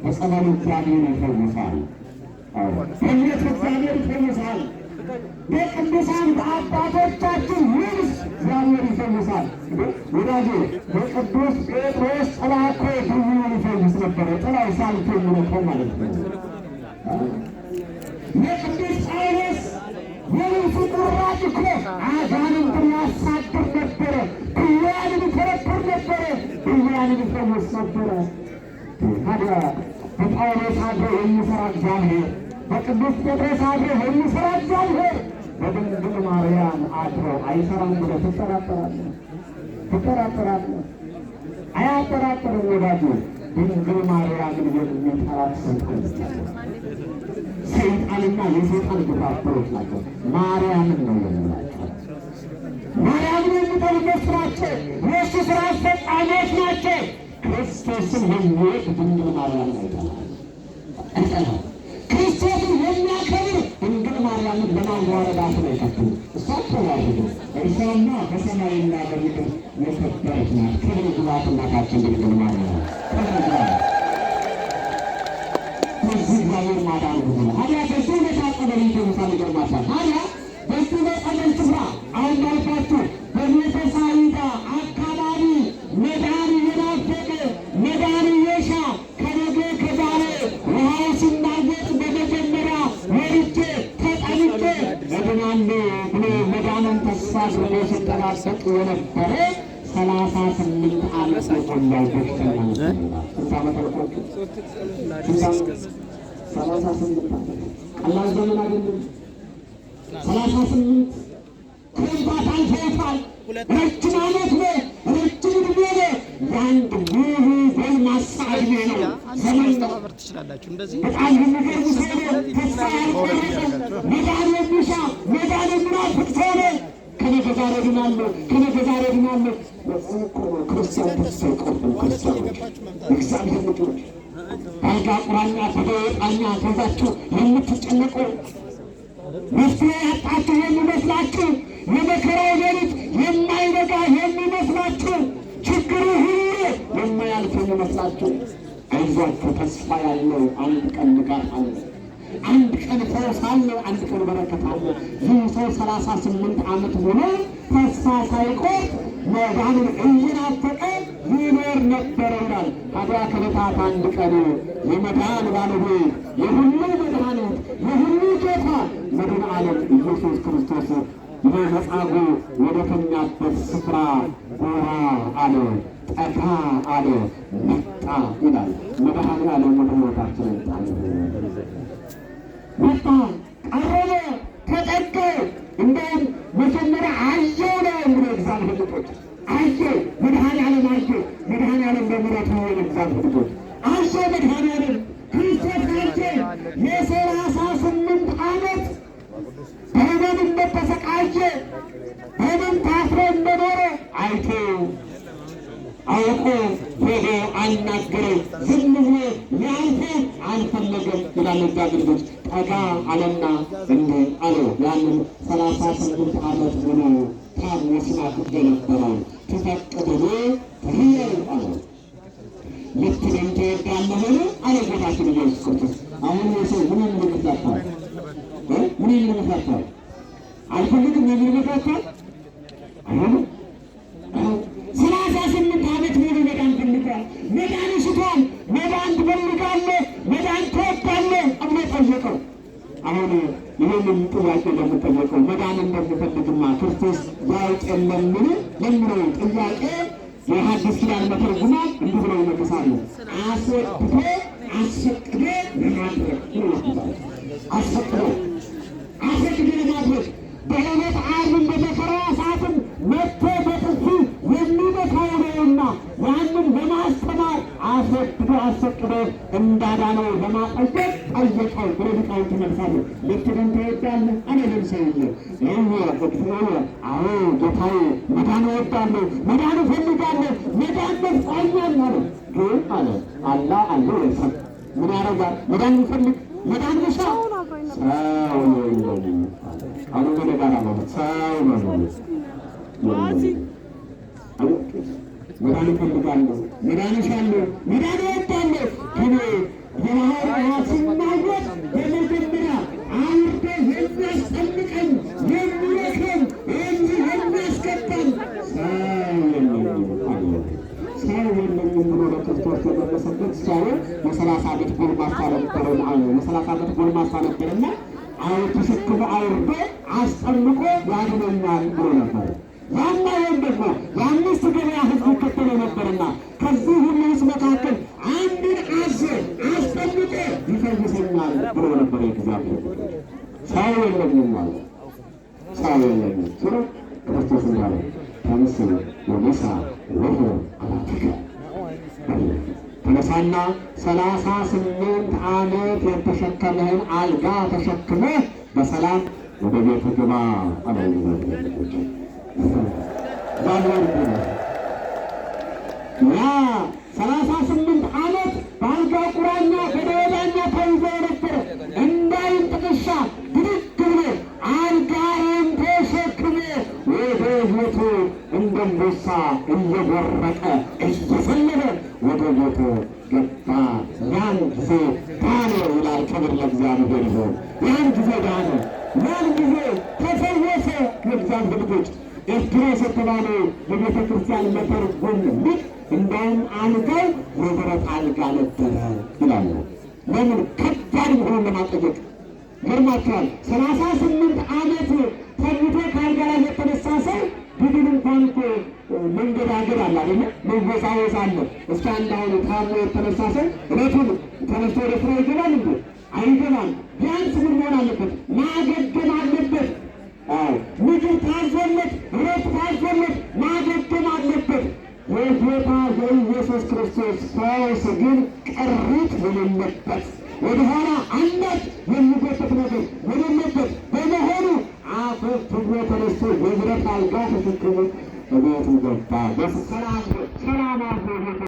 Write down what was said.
በጸበሉ እግዚአብሔር ይፈውሳል። በእምነት እግዚአብሔር ይፈውሳል። በቅዱሳን በአባቶቻችን ልብስ እግዚአብሔር ይፈውሳል። ወዳጄ በቅዱስ ጴጥሮስ ጥላ እኮ ድውዩን ይፈውስ ነበረ። ጥላው ሳልቶ የሚነካው ማለት ነው። የቅዱስ ጳውሎስ የልብሱ ቁራጭ እኮ አጋንንትን ያሳድር ነበረ። ድውያንን ይተረትር ነበረ። ድውያንን ይፈውስ ነበረ። ታዲያ በጳውሎስ አድሮ የሚሠራ እግዚአብሔር፣ በቅዱስ ጴጥሮስ አድሮ የሚሠራ እግዚአብሔር በድንግል ማርያም አድሮ አይሠራም ብለህ ትጠራጠራለህ? ትጠራጠራለህ? አያጠራጥርም ወዳጁ። ድንግል ማርያምን የሚጠራት ሰይጣን ሰይጣንና የሰይጣን ግብረአበሮች ናቸው። ማርያምን ነው የምላቸው። ማርያምን የሚጠሉ እነሱ ናቸው። የእሱ ሥራ አስፈጻሚዎች ናቸው። ክርስቶስን የሚወድ ድንግል ማርያምን አይጠላም። ክርስቶስን የሚያከብር ድንግል ማርያምን ለማዋረዳት ነው የከተሉ። እሷ ተዋርዱ እርሷማ በሰማይና በምድር የከበረች ናት። ክብር ይግባት እናታችን ድንግል ማርያም። በዚህ እግዚአብሔር ማዳን ብዙ ነው። ታዲያ በዚህ ሁኔታ ጸበል ይደርሳል። ይገርማችኋል። ታዲያ በዚህ በጸበል ስፍራ አሁን ባልኳችሁ በቤተ ሳይዳ አካባቢ መዳን እየናፈቀ መዳን እየሻ ከነገ ከዛሬ ውሃው ሲናወጥ በመጀመሪያ ወርጄ ተጠምቄ እድናለሁ ብሎ መዳንን ተስፋ አድርጎ ሲጠባበቅ የነበረ 38 ዓመት የሞላው በሽተኛ ነበር። ስንት ዓመት አልኳችሁ? 38 ዓመት። ቀላል ዘመን አይደለም። 38 ክረምታት አልፈውታል። ረጅም ዓመት ነው። ረጅም ዕድሜ ነው። የአንድ ሙሉ ጎልማሳ ዕድሜ ነው። ዘመን ነው። በጣም የሚገርም ሰው ነው። ተስፋ ያልቆረጠ መዳን የሚሻ መዳን የሚናፍቅ ሰው ነው። ከነገ ዛሬ ድናለሁ፣ ከነገ ዛሬ ድናለሁ። ክርስቲያን ተስፋ አይቆርጥም። ክርስቲያኖች እግዚአብሔር ልጆች አልጋ ቁራኛ ተደወጣኛ ተዛችሁ የምትጨነቁ መፍትሄ ያጣችሁ የሚመስላችሁ የመከራው ሌሊት የማይነጋ የሚመስላችሁ ችግሩ ሁሉ የማያልፍ የሚመስላችሁ አይዟችሁ፣ ተስፋ ያለው አንድ ቀን ንጋት አለ። አንድ ቀን ፈውስ አለ። አንድ ቀን በረከት አለ። ይህ ሰው 38 ዓመት ሙሉ ተስፋ ሳይቆርጥ መዳንን እየናፈቀ ይኖር ነበረ ይላል። ታዲያ ከዕለታት አንድ ቀን የመዳን ባለቤት የሁሉ መድኃኒት የሁሉ ጌታ መድኃኔ ዓለም ኢየሱስ ክርስቶስ መጻጉዕ ወደ ተኛበት ስፍራ ጎራ አለ፣ ጠጋ አለ፣ መጣ ይላል። መድኃኔ ዓለም ወደ ሕይወታችን መጣ፣ ቀረበ፣ ተጠጋ። እንደውም መጀመሪያ አየው ነው እንግዲህ እግዚአብሔር ልጆች አየው። መድኃኔ ዓለም አየው። መድኃኔ ዓለም በምሕረቱ ነው እግዚአብሔር ልጆች አየው። መድኃኔ ዓለም ክርስቶስ አየው። የ38 ዓመት በሕመም እንደተሰቃየ በሕመም ታስሮ እንደኖረ አይቶ አውቆ ሄዶ አልናገረው። ዝም ብሎ ሊያልፈው አልፈለገም ይላል እግዚአብሔር ልጆች። ጠጋ አለና እንዲህ አለው። ያንን 38 ዓመት ሙሉ ታሞ ሲናፍቅ የነበረው ትፈቅድን ትሕየው አለው። ልትድን ትወዳለህን አለው ጌታችን ኢየሱስ ክርስቶስ። አሁን የሰው ምን ይመስላችኋል? ምን ይመስላችኋል? አልፈልግም የሚል ይመስላችኋል? አይሆንም። 38 ዓመት ሙሉ መዳን ፈልጓል። መዳን ሽቷል። መዳን ትፈልጋለህ፣ መዳን ትወዳለህ ብሎ ጠየቀው። አሁን ይህንን ጥያቄ ለምጠየቀው መዳን እንደምፈልግማ ክርስቶስ ያውቅ የለምን ለሚለው ጥያቄ የሐዲስ ኪዳን መተርጉማን እንዲህ ብለው ይመልሳሉ። አስወጥቶ አስፈቅዶ ለማድረግ ይወስዳል። አስፈቅዶ ለማድረግ በዕለት ዓርብም በመከራ ሰዓትም መጥቶ በጥፊ የሚመታው ነውና ያንን ለማስተማር አስፈቅዶ እንዳዳነው ለማጠየቅ ጠየቀው ብለው ሊቃውንት ይመልሳሉ። ልትድን ትወዳለህ አለለም ሰውዬው። አዎ ጌታዬ መዳን እወዳለሁ፣ መዳን እፈልጋለሁ፣ መዳን ነፍቆኛል አለ። ግን አለ አላ አለ ወሰብ ምን ያደርጋል? መዳን ይፈልግ መዳን ይሻ ሰው አሁን በነጋራ ማለት ሰው ነው። መዳን እፈልጋለሁ፣ መዳን እሻለሁ፣ መዳን እወዳለሁ። ግን በደረሰበት ሲያየው የ30 ዓመት ጎልማሳ ነበረ። የ30 ዓመት ጎልማሳ ነበርና ተሸክሞ አውርዶ አስጠምቆ ያድነኛል ብሎ ነበር። ያና ወይም ደግሞ የአምስት ገበያ ሕዝብ ይከተለ ነበርና ከዚህ ሁሉ ሕዝብ መካከል አንድን አስጠምቆ ይፈውሰኛል ብሎ ነበር። የእግዚአብሔር ሰው የለኝም ማለት ሰው የለኝም ስለ ክርስቶስ እንዳለ ተመስል ወመሳ ወሆ አላተከ ተነሳና 38 ዓመት የተሸከመህን አልጋ ተሸክመ በሰላም ወደ ቤት ግባ አለው። ያ 38 ዓመት በአልጋ ቁራኛ በደወዳኛ ተይዞ ነበረ። እንዳይንጥቅሻ ብድግ ብሎ አልጋውን ተሸክሞ ወደ ቤቱ እንደ አንበሳ እየቦረቀ እየዘለለ ወደ ቤቱ ገባ። ያን ጊዜ ዳነ ይላል። ክብር ለእግዚአብሔር ይሁን። ያን ጊዜ ዳነ፣ ያን ጊዜ ተፈወሰ። የእግዚአብሔር ልጆች ኤስድሮስ የተባለው የቤተ ክርስቲያን መተርጉም ሊቅ እንደውም አልጋው የብረት አልጋ ነበረ ይላሉ። ለምን? ከባድ መሆኑን ለማጠየቅ ገርማቸዋል። 38 ዓመት ተኝቶ ከአልጋ ላይ የተነሳ ሰው ቢድን እንኳን እኮ መንገዳገድ አለ አይደለ? መወዛወዝ አለ። እስከ አንድ አሁን ታሞ የተነሳ ሰው እለቱን ተነስቶ ወደ ስራ ይገባል እንዴ? አይገባም። ቢያንስ ምን መሆን አለበት? ማገገም አለበት። ምግብ ታዞለት፣ እረት ታዞለት ማገገም አለበት። የጌታ የኢየሱስ ክርስቶስ ፈውስ ግን ቅሪት የሌለበት ወደኋላ አንዳች የሚጎተት ነገር የሌለበት በመሆኑ አፈፍትጎ ተነስቶ የብረት አልጋ ተሸክሞ በቤቱ ገባ። በሰላም